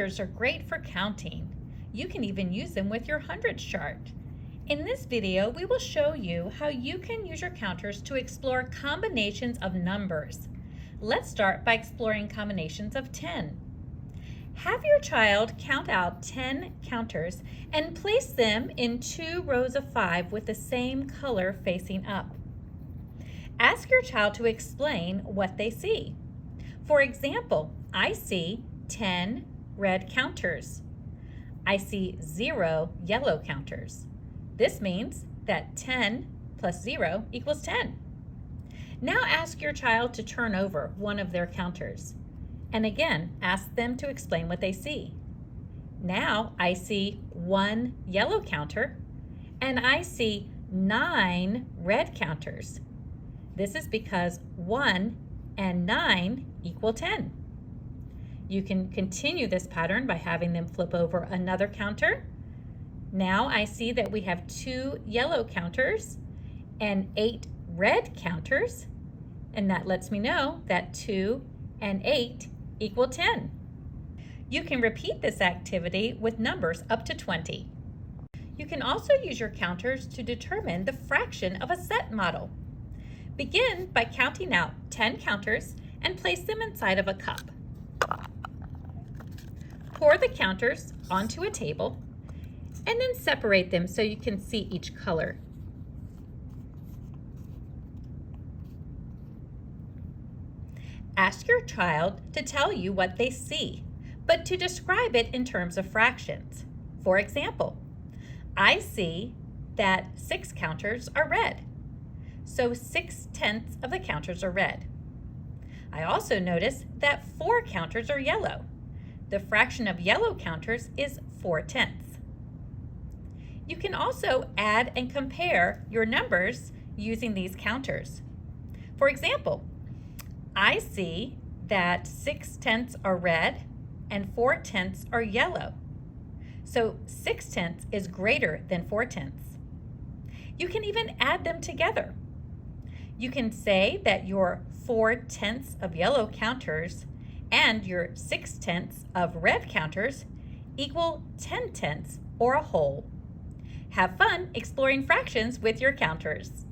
counters are great for counting. You can even use them with your hundreds chart. In this video, we will show you how you can use your counters to explore combinations of numbers. Let's start by exploring combinations of 10. Have your child count out 10 counters and place them in 2 rows of 5 with the same color facing up. Ask your child to explain what they see. For example, I see 10 red counters. I see 0 yellow counters. This means that 10 plus 0 equals 10. Now ask your child to turn over one of their counters. And again, ask them to explain what they see. Now I see 1 yellow counter and I see 9 red counters. This is because 1 and 9 equal 10. You can continue this pattern by having them flip over another counter. Now I see that we have 2 yellow counters and 8 red counters, and that lets me know that 2 and 8 equal 10. You can repeat this activity with numbers up to 20. You can also use your counters to determine the fraction of a set model. Begin by counting out 10 counters and place them inside of a cup. Pour the counters onto a table and then separate them so you can see each color. Ask your child to tell you what they see, but to describe it in terms of fractions. For example, I see that 6 counters are red, so 6/10 of the counters are red. I also notice that 4 counters are yellow. The fraction of yellow counters is 4/10. You can also add and compare your numbers using these counters. For example, I see that 6/10 are red and 4/10 are yellow. So 6/10 is greater than 4/10. You can even add them together. You can say that your 4/10 of yellow counters and your 6/10 of red counters equal 10/10 or a whole. Have fun exploring fractions with your counters.